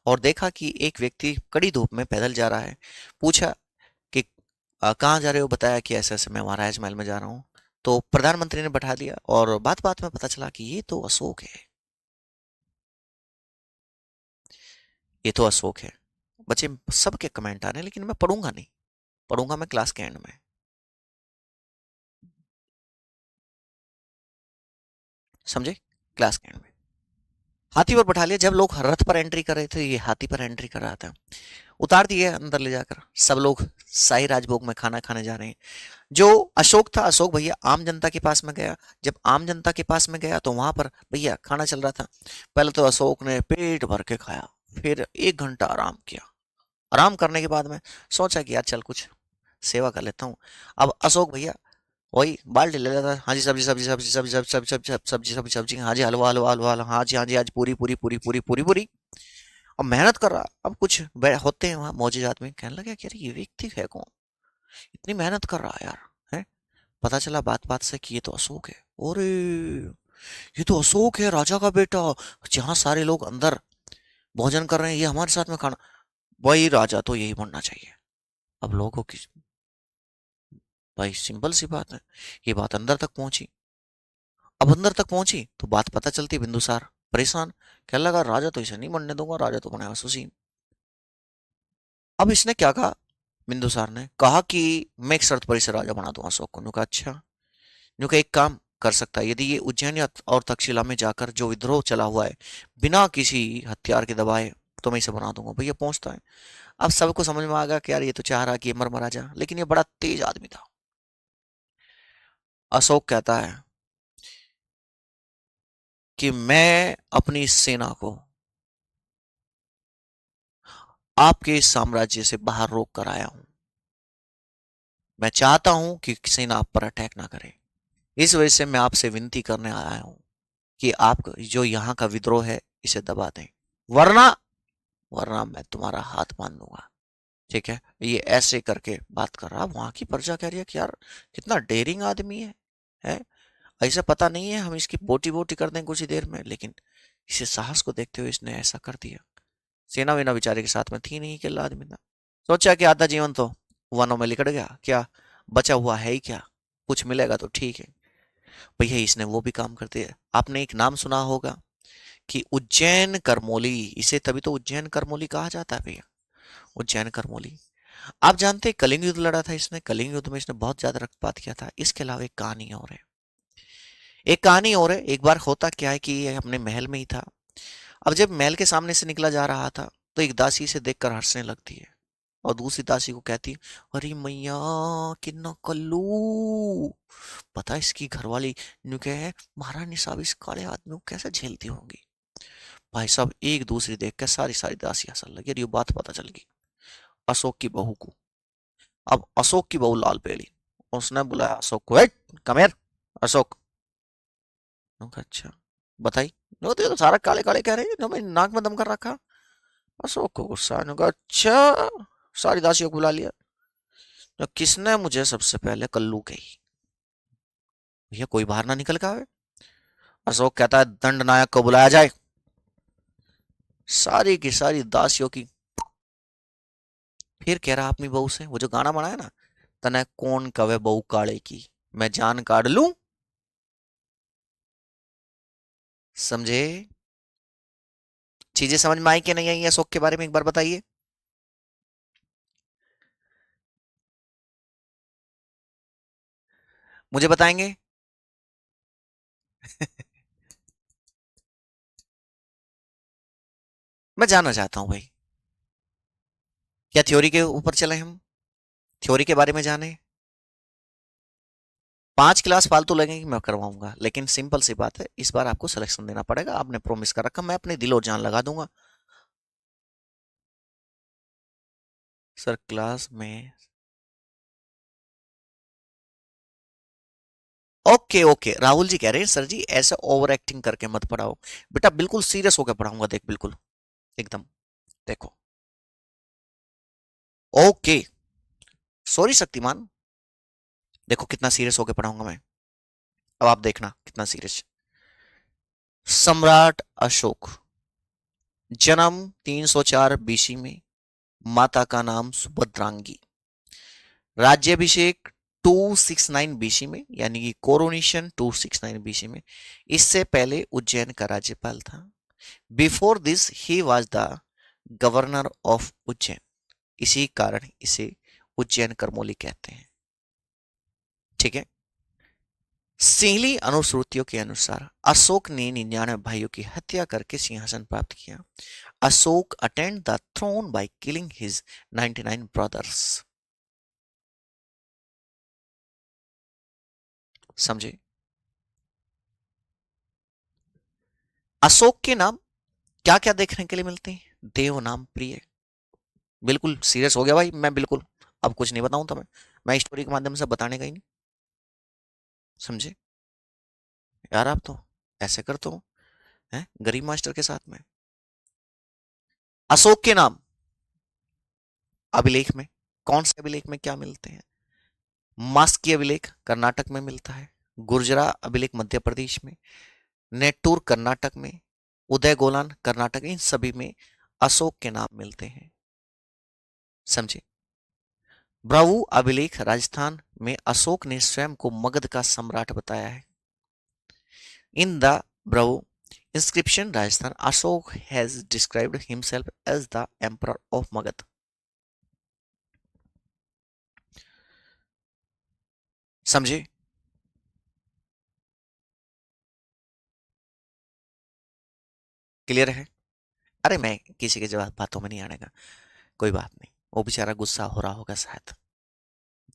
और देखा कि एक व्यक्ति कड़ी धूप में पैदल जा रहा है। पूछा कि कहाँ जा रहे हो, बताया कि ऐसे ऐसे मैं वहां राजमहल में जा रहा हूँ। तो प्रधानमंत्री ने बैठा दिया, और बात बात में पता चला कि ये तो अशोक है, ये तो अशोक है। बच्चे सबके कमेंट आ रहे हैं, लेकिन मैं पढ़ूंगा नहीं, पढ़ूंगा मैं क्लास के एंड में, समझे, क्लास के एंड में। हाथी पर बैठा लिया, जब लोग रथ पर एंट्री कर रहे थे, ये हाथी पर एंट्री कर रहा था। उतार दिए अंदर ले जाकर, सब लोग शाही राजभोग में खाना खाने जा रहे हैं। जो अशोक था, अशोक भैया आम जनता के पास में गया। जब आम जनता के पास में गया तो वहां पर भैया खाना चल रहा था। पहले तो अशोक ने पेट भर के खाया, फिर 1 घंटा आराम किया। आराम करने के बाद में सोचा कि यार चल कुछ सेवा कर लेता हूँ। अब अशोक भैया वही बाल्टी ले लेता, हाँ जी सब्जी सब्जी सब्जी सब्जी सब्जी सब्जी सब्जी सब्जी सब्जी सब्जी, हाँ जी हलवा हलवा हलवा हलवा, हाँ जी आज पूरी पूरी पूरी पूरी पूरी पूरी। अब मेहनत कर रहा। अब कुछ होते हैं वहां मौजूद आदमी, कहने लगे कि यार ये व्यक्ति है कौन, इतनी मेहनत कर रहा है यार, है। पता चला बात बात से कि ये तो अशोक है। अरे ये तो अशोक है, राजा का बेटा। जहां सारे लोग अंदर भोजन कर रहे हैं, ये हमारे साथ में खाना, वही राजा तो यही बनना चाहिए। अब लोगों की, भाई सिंपल सी बात है, ये बात अंदर तक पहुंची। अब अंदर तक पहुंची तो बात पता चलती, बिंदुसार परेशान, कहने लगा राजा तो इसे नहीं बनने दूंगा, राजा तो बनेगा सुसीन। अब इसने क्या कहा, बिंदुसार ने कहा कि मैं एक शर्त पर इसे राजा बना दूंगा अशोक को। नु कहा अच्छा। नु कहा एक काम कर सकता है, यदि ये उज्जैन और तक्षशिला में जाकर जो विद्रोह चला हुआ है बिना किसी हथियार के दबाए, तो मैं इसे बना दूंगा। भैया पहुंचता है। अब सबको समझ में आ गया कि यार ये तो चाह रहा कि ये मर मरा जा, लेकिन ये बड़ा तेज आदमी था। अशोक कहता है कि मैं अपनी इस सेना को आपके इस साम्राज्य से बाहर रोक कर आया हूं। मैं चाहता हूं कि सेना आप पर अटैक ना करे। इस वजह से मैं आपसे विनती करने आया हूं कि आप जो यहाँ का विद्रोह है इसे दबा दें, वरना वरना मैं तुम्हारा हाथ मान लूंगा। ठीक है, ये ऐसे करके बात कर रहा। वहां की प्रजा कह रही है कि यार कितना डेयरिंग आदमी है, ऐसा पता नहीं है हम इसकी बोटी बोटी कर दें कुछ ही देर में, लेकिन इसे साहस को देखते हुए इसने ऐसा कर दिया। सेना वेना बेचारे के साथ में थी नहीं, अकेला आदमी था। सोचा कि आधा जीवन तो वनों में लिकड़ गया, क्या बचा हुआ है ही क्या, कुछ मिलेगा तो ठीक है। भैया इसने वो भी काम कर दिया। आपने एक नाम सुना होगा कि उज्जैन करमोली, इसे तभी तो उज्जैन करमोली कहा जाता है भैया, उज्जैन करमोली। आप जानते हैं कलिंग युद्ध लड़ा था इसने, कलिंग युद्ध में इसने बहुत ज्यादा रक्तपात किया था। इसके अलावा एक कहानी और है, एक कहानी और है। एक बार होता क्या है कि ये अपने महल में ही था। अब जब महल के सामने से निकला जा रहा था तो एक दासी इसे देखकर हंसने लगती है और दूसरी दासी को कहती है, अरे मैया किन्ना कल्लू। पता है इसकी घरवाली न्यू क्या है, महारानी साहब इस काले आदमी को कैसे झेलती होंगी। भाई साहब एक दूसरी देख कर सारी सारी दासी हंसने लगी और ये बात पता चल गई अशोक की बहू को। अब अशोक की बहू लाल पीली, उसने बुलाया अशोक को, कम हियर अशोक। मैंने कहा, अच्छा बताइए। नो तो ये तो सारा काले काले कह रहे हैं, नो मैं नाक में दम कर रखा। अशोक को गुस्सा आने का, अच्छा सारी दासियों को बुला लिया, तो किसने मुझे सबसे पहले कल्लू कही, भैया कोई बाहर ना निकल का आवे। अशोक कहता है दंड नायक को बुलाया जाए। सारी की सारी दासियों की, फिर कह रहा अपनी बहू से, वो जो गाना बनाया ना, तने कौन कवे बहू काले की, मैं जान काट लूं। समझे, चीजें समझ में आई कि नहीं आई अशोक के बारे में एक बार बताइए। मुझे बताएंगे। मैं जानना चाहता हूं भाई, क्या थ्योरी के ऊपर चले हम, थ्योरी के बारे में जाने। 5 क्लास फालतू लगेंगे मैं करवाऊंगा, लेकिन सिंपल सी बात है, इस बार आपको सिलेक्शन देना पड़ेगा। आपने प्रॉमिस कर रखा, मैं अपने दिल और जान लगा दूंगा। सर क्लास में, ओके ओके, राहुल जी कह रहे हैं सर जी ऐसे ओवर एक्टिंग करके मत पढ़ाओ बेटा, बिल्कुल सीरियस होकर पढ़ाऊंगा, देख बिल्कुल एकदम। देखो, ओके, सॉरी शक्तिमान, देखो कितना सीरियस होकर पढ़ाऊंगा मैं। अब आप देखना कितना सीरियस। सम्राट अशोक, जन्म 304 बीसी में, माता का नाम सुभद्रांगी, राज्याभिषेक 269 बीसी में, यानी कि कोरोनेशन 269 बीसी में। इससे पहले उज्जैन का राज्यपाल था। Before this he was the governor of Ujjain. इसी कारण इसे उज्जैन करमोली कहते हैं। ठीक है। सिंहली अनुश्रुतियों के अनुसार अशोक ने 99 भाइयों की हत्या करके सिंहासन प्राप्त किया। Ashoka attained the throne by killing his 99 brothers. समझे, अशोक के नाम क्या क्या देखने के लिए मिलते हैं, देव नाम प्रिय, बिल्कुल सीरियस हो गया भाई मैं, बिल्कुल अब कुछ नहीं बताऊं तुम्हें, मैं स्टोरी के माध्यम से बताने का ही नहीं। समझे यार, आप तो ऐसे करते हो हैं गरीब मास्टर के साथ में। अशोक के नाम अभिलेख में, कौन से अभिलेख में क्या मिलते हैं, मास्की अभिलेख कर्नाटक में मिलता है, गुर्जरा अभिलेख मध्य प्रदेश में, नेटूर कर्नाटक में, उदय गोलान कर्नाटक, इन सभी में अशोक के नाम मिलते हैं। समझे। ब्रावू अभिलेख राजस्थान में अशोक ने स्वयं को मगध का सम्राट बताया है। In the Bhabru inscription Rajasthan, Ashok has described himself as the emperor of Magad. समझे। क्लियर है। अरे मैं किसी के जवाब बातों में नहीं आने का, कोई बात नहीं। वो बेचारा गुस्सा हो रहा होगा शायद,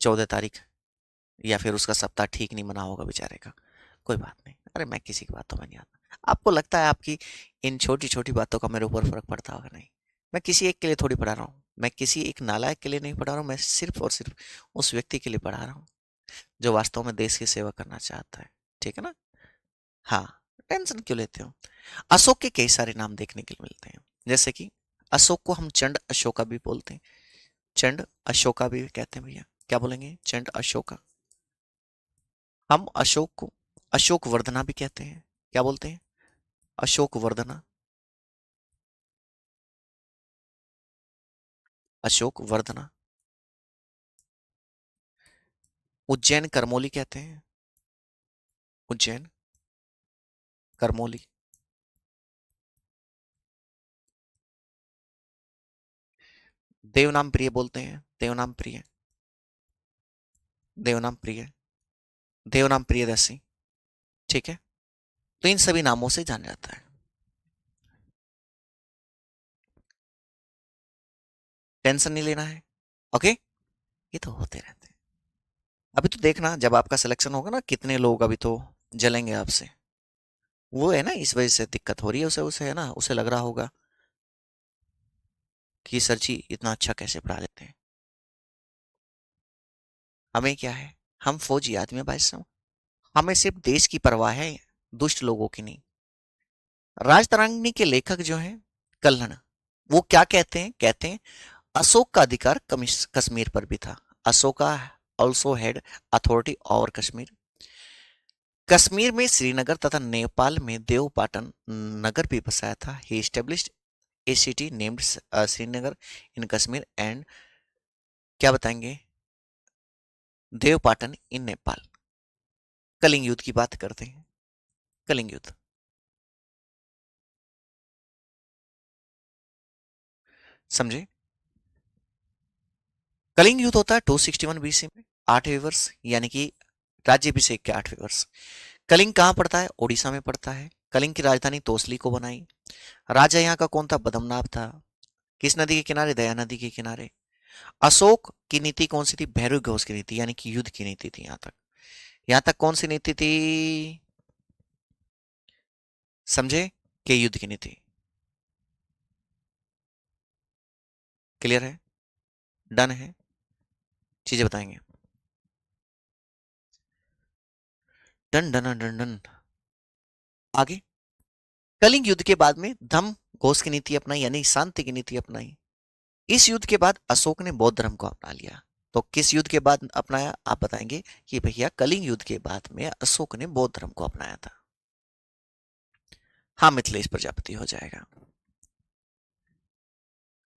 14 तारीख, या फिर उसका सप्ताह ठीक नहीं मना होगा बेचारे का। कोई बात नहीं, अरे मैं किसी की बातों में नहीं आता। आपको लगता है आपकी इन छोटी छोटी बातों का मेरे ऊपर फर्क पड़ता होगा? नहीं। मैं किसी एक के लिए थोड़ी पढ़ा रहा हूँ, मैं किसी एक नालायक के लिए नहीं पढ़ा रहा हूँ, मैं सिर्फ और सिर्फ उस व्यक्ति के लिए पढ़ा रहा हूँ जो वास्तव में देश की सेवा करना चाहता है। ठीक है ना। हाँ, टेंशन क्यों लेते हो। अशोक के कई सारे नाम देखने के लिए मिलते हैं, जैसे कि अशोक को हम चंड अशोका भी बोलते हैं। चंड अशोका भी कहते हैं भैया। क्या बोलेंगे? चंड अशोका। हम अशोक को अशोक वर्धना भी कहते हैं। क्या बोलते हैं? अशोक वर्धना। अशोक वर्धना। उज्जैन करमोली कहते हैं। उज्जैन करमोली। देवनाम प्रिय बोलते हैं। देवनाम प्रिय। देवनाम प्रिय। देवनाम प्रियदर्शी। ठीक है। तो इन सभी नामों से जाना जाता है। टेंशन नहीं लेना है। ओके। ये तो होते रहते हैं। अभी तो देखना, जब आपका सिलेक्शन होगा ना, कितने लोग अभी तो जलेंगे आपसे। वो है ना, इस वजह से दिक्कत हो रही है उसे। उसे है ना, उसे लग रहा होगा कि सर जी इतना अच्छा कैसे पढ़ा लेते हैं। हमें क्या है, हम फौजी आदमी हैं भाई साहब। हमें सिर्फ देश की परवाह है, दुष्ट लोगों की नहीं। राजतरंगिणी के लेखक जो हैं कल्हण, वो क्या कहते हैं? कहते हैं अशोक का अधिकार कश्मीर पर भी था। Ashoka also had authority over Kashmir. Kashmir में श्रीनगर तथा नेपाल में देवपाटन नगर भी बसाया था। He established a city named Srinagar in Kashmir and, क्या बताएंगे, देवपाटन इन नेपाल। कलिंग युद्ध की बात करते हैं। कलिंग युद्ध। समझे। कलिंग युद्ध होता है 261 बीसी में, 8वें वर्ष, यानी कि राज्याभिषेक के 8वें वर्ष। कलिंग कहाँ पड़ता है? ओडिशा में पड़ता है। कलिंग की राजधानी तोसली को बनाई। राजा यहाँ का कौन था? बदमनाभ था। किस नदी के किनारे? दया नदी के किनारे। अशोक की नीति कौन सी थी? भैरव घोष की नीति, यानी कि युद्ध की नीति थी। यहाँ तक कौन सी नीति थी? समझे, के युद्ध की नीति। क्लियर है? डन है। चीजें बताएंगे। Done done done done. आगे। कलिंग युद्ध के बाद में धम्म घोष की नीति अपनाई, यानी शांति की नीति अपनाई। इस युद्ध के बाद अशोक ने बौद्ध धर्म को अपना लिया। तो किस युद्ध के बाद अपनाया? आप बताएंगे कि भैया कलिंग युद्ध के बाद में अशोक ने बौद्ध धर्म को अपनाया था। हाँ, मिथिलेश प्रजापति हो जाएगा।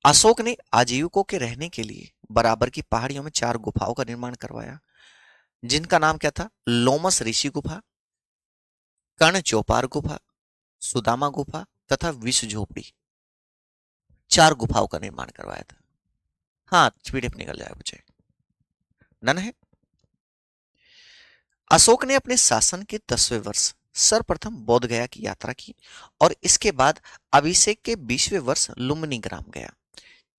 अशोक ने आजीविकों के रहने के लिए बराबर की पहाड़ियों में 4 गुफाओं का निर्माण करवाया, जिनका नाम क्या था? लोमस ऋषि गुफा, कर्ण चौपार गुफा, सुदामा गुफा तथा विश्व झोपड़ी। 4 गुफाओं का निर्माण करवाया था। हाँ, पीडीएफ निकल जाए मुझे। नन है। अशोक ने अपने शासन के 10वें वर्ष सर्वप्रथम बोध गया की यात्रा की, और इसके बाद अभिषेक के 20वें वर्ष लुम्बिनी ग्राम गया।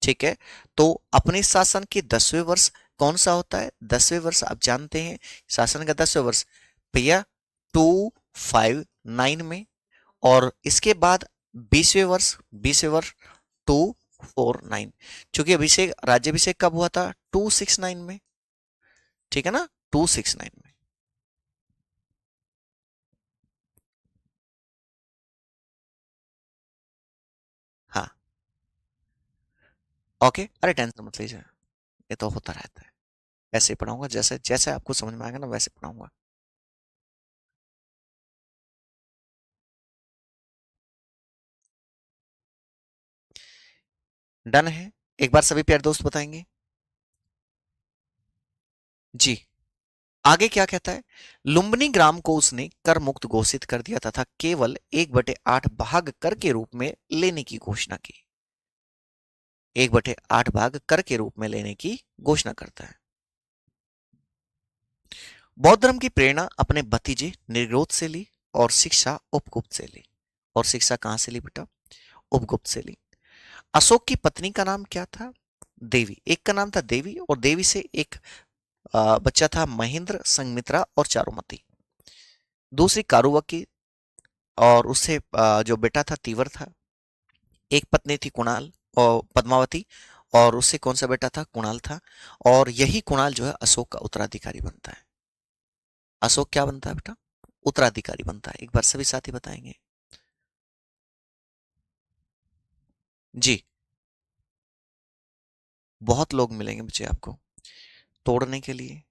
ठीक है। तो अपने शासन के 10वें वर्ष कौन सा होता है? 10वें वर्ष आप जानते हैं, शासन का 10वें वर्ष भैया 259 में, और इसके बाद 20वें वर्ष, 20वें वर्ष 249। चूंकि अभिषेक, राज्याभिषेक कब हुआ था? 269 में। ठीक है ना, 269 में। हाँ। ओके, अरे टेंशन मत लीजिए, ये तो होता रहता है। ऐसे ही पढ़ाऊंगा, जैसे जैसे आपको समझ में आएगा ना वैसे पढ़ाऊंगा। डन है? एक बार सभी प्यारे दोस्त बताएंगे। जी। आगे क्या कहता है? लुम्बिनी ग्राम को उसने कर मुक्त घोषित कर दिया तथा केवल 1/8 भाग कर के रूप में लेने की घोषणा की। 1/8 भाग कर के रूप में लेने की घोषणा करता है। बौद्ध धर्म की प्रेरणा अपने भतीजे निर्ग्रोध से ली और शिक्षा उपगुप्त से ली। और शिक्षा कहां से ली बेटा? उपगुप्त से ली। अशोक की पत्नी का नाम क्या था? देवी। एक का नाम था देवी और देवी से एक बच्चा था महेंद्र, संघमित्रा और चारुमती। दूसरी कारुवकी और उससे जो बेटा था तीवर था। एक पत्नी थी कुणाल और पद्मावती और उससे कौन सा बेटा था? कुणाल था। और यही कुणाल जो है अशोक का उत्तराधिकारी बनता है। अशोक क्या बनता है बेटा? उत्तराधिकारी बनता है। एक बार सभी साथी बताएंगे। जी। बहुत लोग मिलेंगे बच्चे आपको तोड़ने के लिए,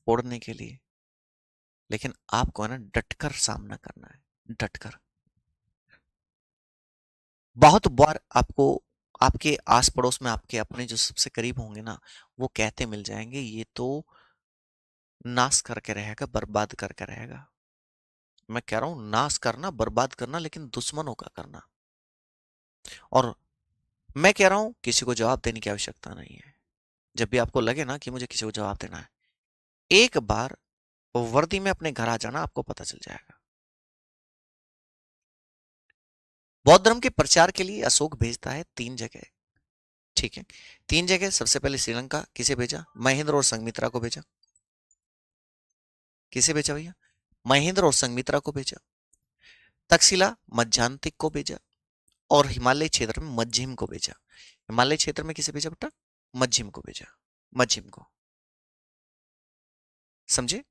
फोड़ने के लिए, लेकिन आपको है ना डटकर सामना करना है, डटकर। बहुत बार आपको आपके आस पड़ोस में आपके अपने जो सबसे करीब होंगे ना, वो कहते मिल जाएंगे ये तो नाश करके रहेगा, बर्बाद करके रहेगा। मैं कह रहा हूं नाश करना, बर्बाद करना, लेकिन दुश्मनों का करना। और मैं कह रहा हूं किसी को जवाब देने की आवश्यकता नहीं है। जब भी आपको लगे ना कि मुझे किसी को जवाब देना है, एक बार वर्दी में अपने घर आ जाना, आपको पता चल जाएगा। बौद्ध धर्म के प्रचार के लिए अशोक भेजता है 3 जगह। ठीक है, 3 जगह। सबसे पहले श्रीलंका किसे भेजा? महेंद्र और संघमित्रा को भेजा। किसे भेजा भैया? महेंद्र और संघमित्रा को भेजा। तक्षशिला मध्यांतिक को भेजा और हिमालय क्षेत्र में मध्यम को भेजा। हिमालय क्षेत्र में किसे भेजा बेटा? मध्यम को भेजा। मध्यम को। समझे?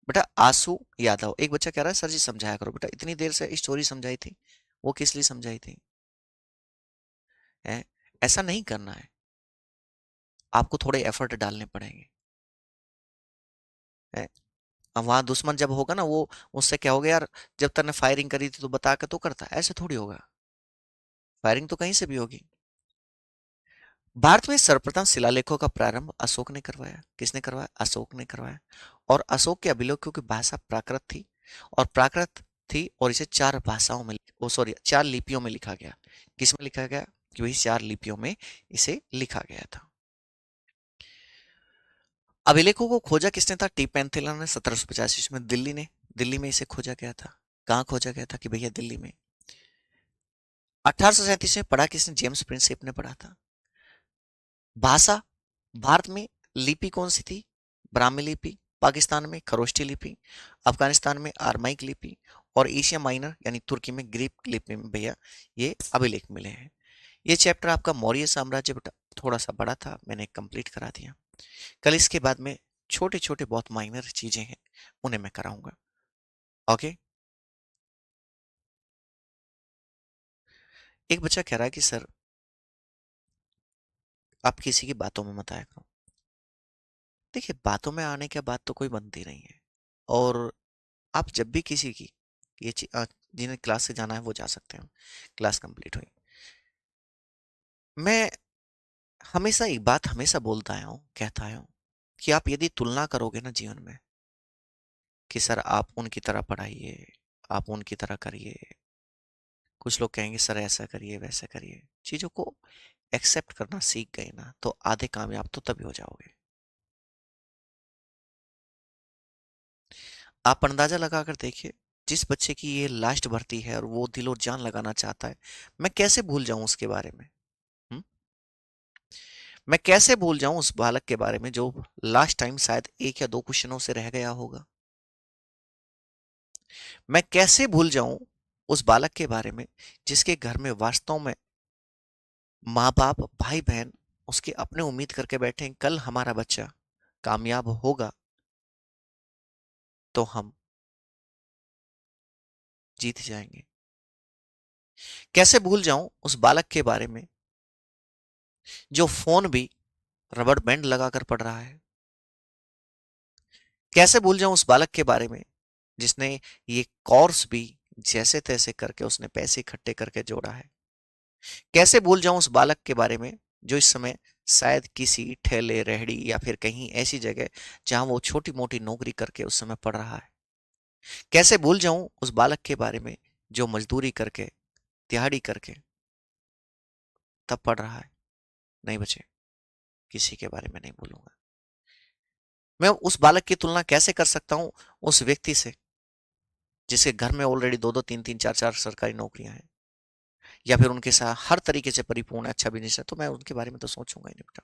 बेटा आंसू यादव, एक बच्चा कह रहा है सर जी समझाया करो। बेटा इतनी देर से स्टोरी समझाई थी, वो किस लिए समझाई थी? है? ऐसा नहीं करना है, आपको थोड़े एफर्ट डालने पड़ेंगे। है? अब वहां दुश्मन जब होगा ना, वो उससे क्या होगा यार, जब तूने फायरिंग करी थी तो बता के तो करता, ऐसे थोड़ी होगा। फायरिंग तो कहीं से भी होगी। भारत में सर्वप्रथम शिलालेखों का प्रारंभ अशोक ने करवाया। किसने करवाया? अशोक ने करवाया। और अशोक के अभिलेखों की भाषा प्राकृत थी। और प्राकृत थी और इसे 4 भाषाओं में, ओ सॉरी 4 लिपियों में लिखा गया। किसमें लिखा गया? कि वही 4 लिपियों में इसे लिखा गया था। अभिलेखों को खोजा किसने था? टी पैंथिला ने 1785 में दिल्ली में इसे खोजा गया था। कहाँ खोजा गया था? कि भैया दिल्ली में। 1837 में पढ़ा किसने? जेम्स प्रिंसेप ने पढ़ा था। भाषा, भारत में लिपि कौन सी थी? ब्राह्मी लिपि। पाकिस्तान में खरोष्ठी लिपि। अफगानिस्तान में आरमाइक लिपि। और एशिया माइनर यानी तुर्की में ग्रीक लिपि में भैया ये अभिलेख मिले हैं। ये चैप्टर आपका मौर्य साम्राज्य बेटा थोड़ा सा बड़ा था, मैंने कंप्लीट करा दिया। कल इसके बाद में छोटे छोटे बहुत माइनर चीजें हैं, उन्हें मैं कराऊंगा। ओके। एक बच्चा कह रहा है कि सर आप किसी की बातों में मत आया करो। देखिए बातों में आने के बाद तो कोई बनती नहीं है। और आप जब भी किसी की ये जिन्हें क्लास से जाना है वो जा सकते हैं। क्लास कंप्लीट हुई। मैं हमेशा एक बात हमेशा बोलता आया हूँ, कहता आया हूँ कि आप यदि तुलना करोगे ना जीवन में कि सर आप उनकी तरह पढ़ाइए, आप उनकी तरह करिए, कुछ लोग कहेंगे सर ऐसा करिए वैसा करिए, चीजों को एक्सेप्ट करना सीख गए ना तो आधे कामयाब तो तभी हो जाओगे। आप अंदाजा लगा कर देखिए, जिस बच्चे की ये लास्ट भर्ती है और वो दिल और जान लगाना चाहता है, मैं कैसे भूल जाऊं उसके बारे में? हुँ? मैं कैसे भूल जाऊं उस बालक के बारे में जो लास्ट टाइम शायद 1 या 2 क्वेश्चनों से रह गया होगा? मैं कैसे भूल जाऊं उस बालक के बारे में जिसके घर में वास्तव में माँ बाप भाई बहन उसके अपने उम्मीद करके बैठे हैं कल हमारा बच्चा कामयाब होगा तो हम जीत जाएंगे। कैसे भूल जाऊं उस बालक के बारे में जो फोन भी रबड़ बैंड लगाकर पढ़ रहा है? कैसे भूल जाऊं उस बालक के बारे में जिसने ये कोर्स भी जैसे तैसे करके उसने पैसे इकट्ठे करके जोड़ा है? कैसे भूल जाऊं उस बालक के बारे में जो इस समय शायद किसी ठेले रेहड़ी या फिर कहीं ऐसी जगह जहां वो छोटी मोटी नौकरी करके उस समय पढ़ रहा है। कैसे भूल जाऊं उस बालक के बारे में जो मजदूरी करके, दिहाड़ी करके तब पढ़ रहा है। नहीं बचे, किसी के बारे में नहीं भूलूंगा। मैं उस बालक की तुलना कैसे कर सकता हूं उस व्यक्ति से जिसके घर में ऑलरेडी दो दो तीन तीन चार चार सरकारी नौकरियां हैं, या फिर उनके साथ हर तरीके से परिपूर्ण अच्छा बिजनेस है, तो मैं उनके बारे में तो सोचूंगा ही नहीं बेटा।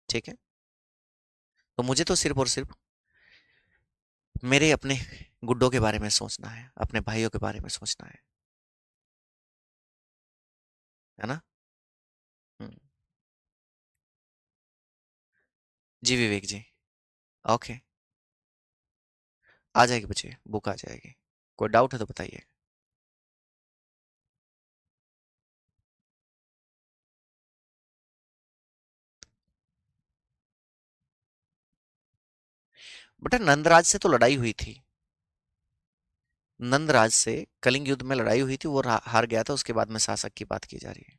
ठीक है। तो मुझे तो सिर्फ और सिर्फ मेरे अपने गुड्डों के बारे में सोचना है, अपने भाइयों के बारे में सोचना है ना। हम्म, जी विवेक जी। ओके। आ जाएगी बच्चे, बुक आ जाएगी। कोई डाउट है तो बताइए। बेटा नंदराज से तो लड़ाई हुई थी। नंदराज से कलिंग युद्ध में लड़ाई हुई थी, वो हार गया था। उसके बाद में शासक की बात की जा रही है।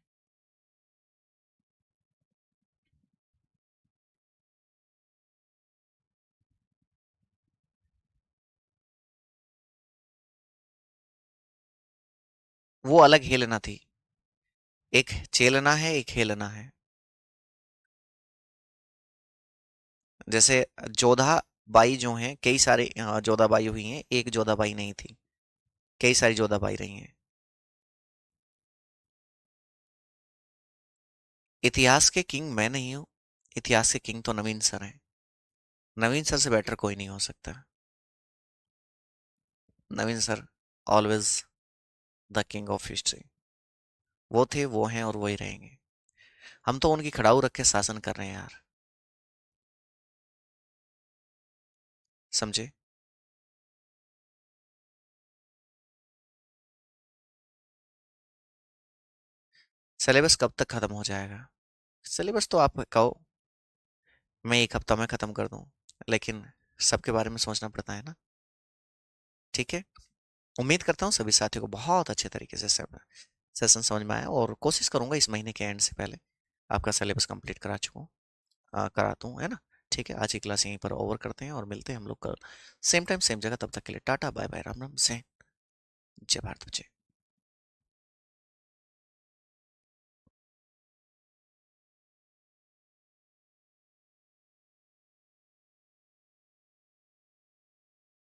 वो अलग हेलना थी। एक चेलना है, एक हेलना है। जैसे जोधा बाई जो हैं, कई सारे जोधा बाई हुई हैं, एक जोधा बाई नहीं थी, कई सारी जोधा बाई रही हैं। इतिहास के किंग मैं नहीं हूं। इतिहास के किंग तो नवीन सर हैं। नवीन सर से बेटर कोई नहीं हो सकता। Naveen sir always the king of history. वो थे, वो हैं और वही रहेंगे। हम तो उनकी खड़ाऊ रख के शासन कर रहे हैं यार। समझे। सिलेबस कब तक खत्म हो जाएगा? सिलेबस तो आप कहो मैं एक हफ्ता में खत्म कर दूं, लेकिन सबके बारे में सोचना पड़ता है ना। ठीक है। उम्मीद करता हूँ सभी साथियों को बहुत अच्छे तरीके से सेशन समझ में आया, और कोशिश करूंगा इस महीने के एंड से पहले आपका सिलेबस कंप्लीट करा दूं, है ना। ठीक है, आज की क्लास यहीं पर ओवर करते हैं और मिलते हैं हम लोग कल सेम टाइम सेम जगह। तब तक के लिए tata bye bye, Ram Ram से जय भारत बच्चे।